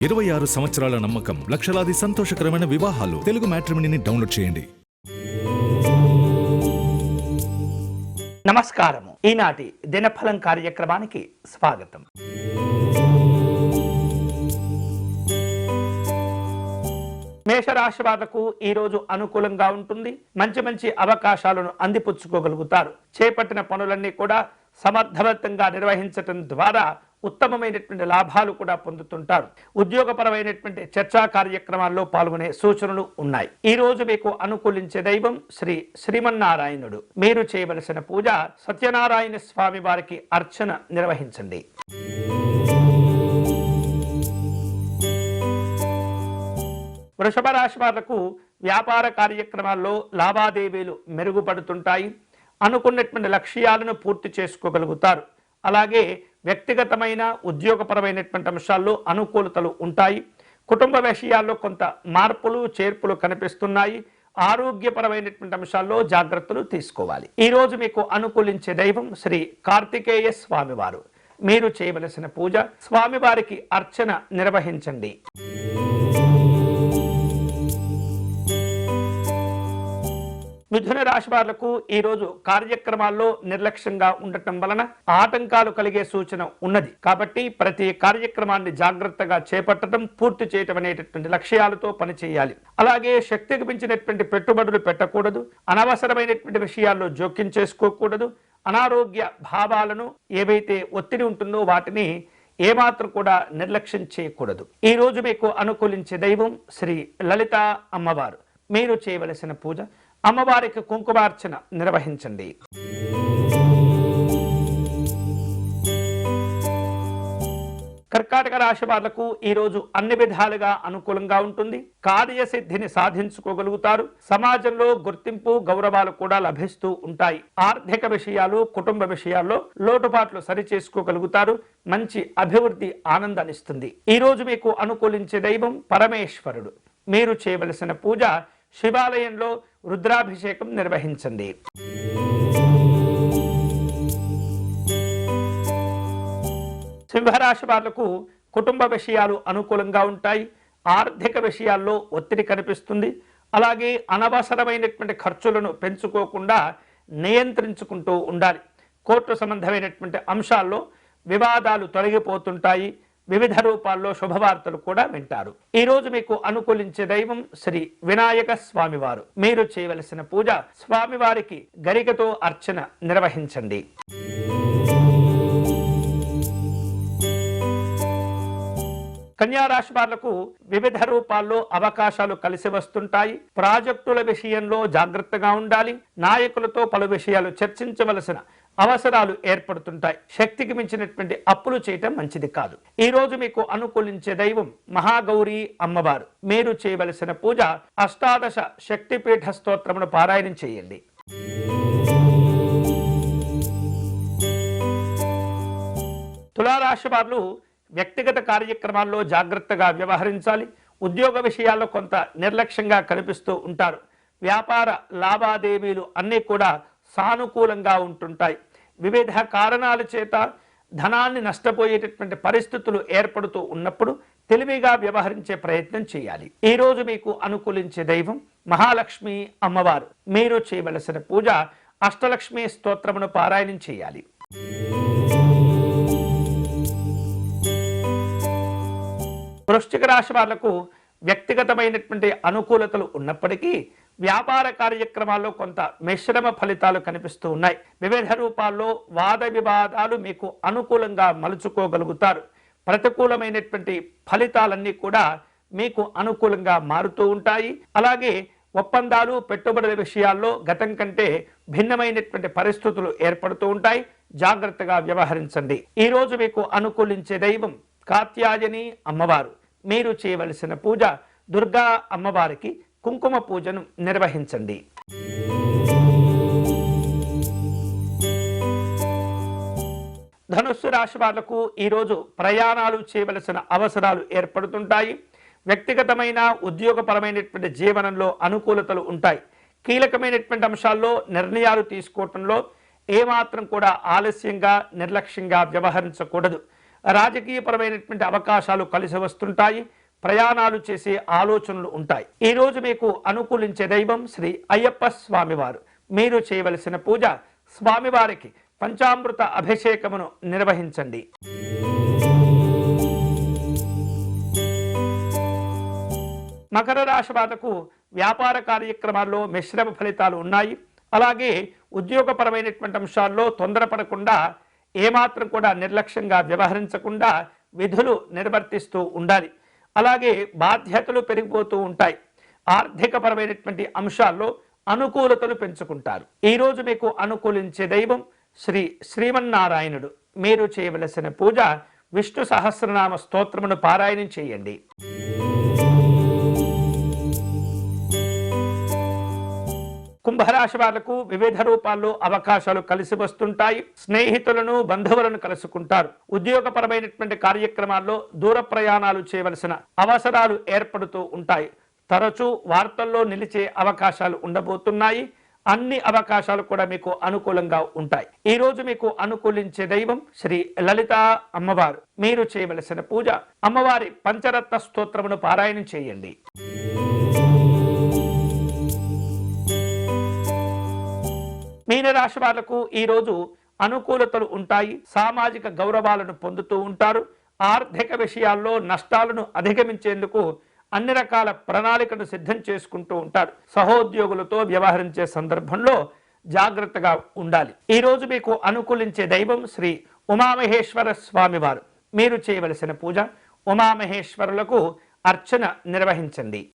26 సంవత్సరాల నమ్మకం, లక్షలాది సంతోషకరమైన వివాహాలు. తెలుగు మ్యాట్రిమోనీని డౌన్లోడ్ చేయండి. నమస్కారము. ఈనాటి దినఫలం కార్యక్రమానికి స్వాగతం. మేషరాశి వాళ్లకు ఈ రోజు అనుకూలంగా ఉంటుంది. మంచి అవకాశాలను అందిపుచ్చుకోగలుగుతారు. చేపట్టిన పనులన్నీ కూడా సమర్థవంతంగా నిర్వహించడం ద్వారా ఉత్తమమైనటువంటి లాభాలు కూడా పొందుతుంటారు. ఉద్యోగపరమైనటువంటి చర్చా కార్యక్రమాల్లో పాల్గొనే సూచనలు ఉన్నాయి. ఈ రోజు మీకు అనుకూలించే దైవం శ్రీమన్నారాయణుడు. మీరు చేయవలసిన పూజ సత్యనారాయణ స్వామి వారికి అర్చన నిర్వహించండి. వృషభ రాశి వాళ్లకు వ్యాపార కార్యక్రమాల్లో లావాదేవీలు మెరుగుపడుతుంటాయి. అనుకున్నటువంటి లక్ష్యాలను పూర్తి చేసుకోగలుగుతారు. అలాగే వ్యక్తిగతమైన ఉద్యోగపరమైనటువంటి అంశాల్లో అనుకూలతలు ఉంటాయి. కుటుంబ విషయాల్లో కొంత మార్పులు చేర్పులు కనిపిస్తున్నాయి. ఆరోగ్యపరమైనటువంటి అంశాల్లో జాగ్రత్తలు తీసుకోవాలి. ఈ రోజు మీకు అనుకూలించే దైవం శ్రీ కార్తికేయ స్వామివారు. మీరు చేయవలసిన పూజ స్వామివారికి అర్చన నిర్వహించండి. మిథున రాశి వాళ్లకు ఈరోజు కార్యక్రమాల్లో నిర్లక్ష్యంగా ఉండటం వలన ఆటంకాలు కలిగే సూచన ఉన్నది. కాబట్టి ప్రతి కార్యక్రమాన్ని జాగ్రత్తగా చేపట్టడం, పూర్తి చేయటం అనేటటువంటి లక్ష్యాలతో పనిచేయాలి. అలాగే శక్తికి మించినటువంటి పెట్టుబడులు పెట్టకూడదు. అనవసరమైనటువంటి విషయాల్లో జోక్యం చేసుకోకూడదు. అనారోగ్య భావాలను ఏవైతే ఒత్తిడి ఉంటుందో వాటిని ఏమాత్రం కూడా నిర్లక్ష్యం చేయకూడదు. ఈ రోజు మీకు అనుకూలించే దైవం శ్రీ లలిత అమ్మవారు. మీరు చేయవలసిన పూజ అమ్మవారికి కుంకుమార్చన నిర్వహించండి. కర్కాటక రాశి వాళ్లకు ఈరోజు అన్ని విధాలుగా అనుకూలంగా ఉంటుంది. కార్యసిద్ధిని సాధించుకోగలుగుతారు. సమాజంలో గుర్తింపు గౌరవాలు కూడా లభిస్తూ ఉంటాయి. ఆర్థిక విషయాలు కుటుంబ విషయాల్లో లోటుపాట్లు సరిచేసుకోగలుగుతారు. మంచి అభివృద్ధి ఆనందాన్నిస్తుంది. ఈ రోజు మీకు అనుకూలించే దైవం పరమేశ్వరుడు. మీరు చేయవలసిన పూజ శివాలయంలో రుద్రాభిషేకం నిర్వహించండి. సింహరాశి వాళ్లకు కుటుంబ విషయాలు అనుకూలంగా ఉంటాయి. ఆర్థిక విషయాల్లో ఒత్తిడి కనిపిస్తుంది. అలాగే అనవసరమైనటువంటి ఖర్చులను పెంచుకోకుండా నియంత్రించుకుంటూ ఉండాలి. కోర్టు సంబంధమైనటువంటి అంశాల్లో వివాదాలు తొలగిపోతుంటాయి. వివిధ రూపాల్లో శుభవార్తలు కూడా వింటారు. ఈ రోజు మీకు అనుకూలించే దైవం శ్రీ వినాయక స్వామివారు. మీరు చేయవలసిన పూజ స్వామివారికి గరికతో అర్చన నిర్వహించండి. కన్యా రాశి వాళ్లకు వివిధ రూపాల్లో అవకాశాలు కలిసి వస్తుంటాయి. ప్రాజెక్టుల విషయంలో జాగ్రత్తగా ఉండాలి. నాయకులతో పలు విషయాలు చర్చించవలసిన అవసరాలు ఏర్పడుతుంటాయి. శక్తికి మించినటువంటి అప్పులు చేయటం మంచిది కాదు. ఈ రోజు మీకు అనుకూలించే దైవం మహాగౌరి అమ్మవారు. మీరు చేయవలసిన పూజ అష్టాదశ శక్తిపీఠ స్తోత్రమును పారాయణం చేయండి. తులారాశి వారు వ్యక్తిగత కార్యక్రమాల్లో జాగ్రత్తగా వ్యవహరించాలి. ఉద్యోగ విషయాల్లో కొంత నిర్లక్ష్యంగా కనిపిస్తూ ఉంటారు. వ్యాపార లావాదేవీలు అన్నీ కూడా సానుకూలంగా ఉంటుంటాయి. వివిధ కారణాల చేత ధనాన్ని నష్టపోయేటటువంటి పరిస్థితులు ఏర్పడుతూ ఉన్నప్పుడు తెలివిగా వ్యవహరించే ప్రయత్నం చేయాలి. ఈ రోజు మీకు అనుకూలించే దైవం మహాలక్ష్మి అమ్మవారు. మీరు చేయవలసిన పూజ అష్టలక్ష్మి స్తోత్రమును పారాయణం చేయాలి. వృశ్చిక రాశి వాళ్లకు వ్యక్తిగతమైనటువంటి అనుకూలతలు ఉన్నప్పటికీ వ్యాపార కార్యక్రమాల్లో కొంత మిశ్రమ ఫలితాలు కనిపిస్తూ ఉన్నాయి. వివిధ రూపాల్లో వాద వివాదాలు మీకు అనుకూలంగా మలుచుకోగలుగుతారు. ప్రతికూలమైనటువంటి ఫలితాలన్నీ కూడా మీకు అనుకూలంగా మారుతూ ఉంటాయి. అలాగే ఒప్పందాలు పెట్టుబడుల విషయాల్లో గతం కంటే భిన్నమైనటువంటి పరిస్థితులు ఏర్పడుతూ ఉంటాయి. జాగ్రత్తగా వ్యవహరించండి. ఈ రోజు మీకు అనుకూలించే దైవం కాత్యాయని అమ్మవారు. మీరు చేయవలసిన పూజ దుర్గా అమ్మవారికి కుంకుమ పూజను నిర్వహించండి. ధనుస్సు రాశి వాళ్లకు ఈరోజు ప్రయాణాలు చేయవలసిన అవసరాలు ఏర్పడుతుంటాయి. వ్యక్తిగతమైన ఉద్యోగపరమైనటువంటి జీవనంలో అనుకూలతలు ఉంటాయి. కీలకమైనటువంటి అంశాల్లో నిర్ణయాలు తీసుకోవటంలో ఏమాత్రం కూడా ఆలస్యంగా నిర్లక్ష్యంగా వ్యవహరించకూడదు. రాజకీయపరమైనటువంటి అవకాశాలు కలిసి వస్తుంటాయి. ప్రయాణాలు చేసే ఆలోచనలు ఉంటాయి. ఈ రోజు మీకు అనుకూలించే దైవం శ్రీ అయ్యప్ప స్వామివారు. మీరు చేయవలసిన పూజ స్వామివారికి పంచామృత అభిషేకమును నిర్వహించండి. మకర రాశి వాళ్లకు వ్యాపార కార్యక్రమాల్లో మిశ్రమ ఫలితాలు ఉన్నాయి. అలాగే ఉద్యోగపరమైనటువంటి అంశాల్లో తొందరపడకుండా, ఏమాత్రం కూడా నిర్లక్ష్యంగా వ్యవహరించకుండా విధులు నిర్వర్తిస్తూ ఉండాలి. అలాగే బాధ్యతలు పెరిగిపోతూ ఉంటాయి. ఆర్థికపరమైనటువంటి అంశాల్లో అనుకూలతలు పెంచుకుంటారు. ఈరోజు మీకు అనుకూలించే దైవం శ్రీమన్నారాయణుడు. మీరు చేయవలసిన పూజ విష్ణు సహస్రనామ స్తోత్రమును పారాయణం చేయండి. కుంభరాశి వాళ్లకు వివిధ రూపాల్లో అవకాశాలు కలిసి వస్తుంటాయి. స్నేహితులను, బంధువులను కలుసుకుంటారు. ఉద్యోగపరమైనటువంటి కార్యక్రమాల్లో దూర ప్రయాణాలు చేయవలసిన అవసరాలు ఏర్పడుతూ ఉంటాయి. తరచూ వార్తల్లో నిలిచే అవకాశాలు ఉండబోతున్నాయి. అన్ని అవకాశాలు కూడా మీకు అనుకూలంగా ఉంటాయి. ఈ రోజు మీకు అనుకూలించే దైవం శ్రీ లలిత అమ్మవారు. మీరు చేయవలసిన పూజ అమ్మవారి పంచరత్న స్తోత్రమును పారాయణం చేయండి. మీనరాశి వాళ్లకు ఈరోజు అనుకూలతలు ఉంటాయి. సామాజిక గౌరవాలను పొందుతూ ఉంటారు. ఆర్థిక విషయాల్లో నష్టాలను అధిగమించేందుకు అన్ని రకాల ప్రణాళికను సిద్ధం చేసుకుంటూ ఉంటారు. సహోద్యోగులతో వ్యవహరించే సందర్భంలో జాగ్రత్తగా ఉండాలి. ఈరోజు మీకు అనుకూలించే దైవం శ్రీ ఉమామహేశ్వర స్వామివారు. మీరు చేయవలసిన పూజ ఉమామహేశ్వరులకు అర్చన నిర్వహించండి.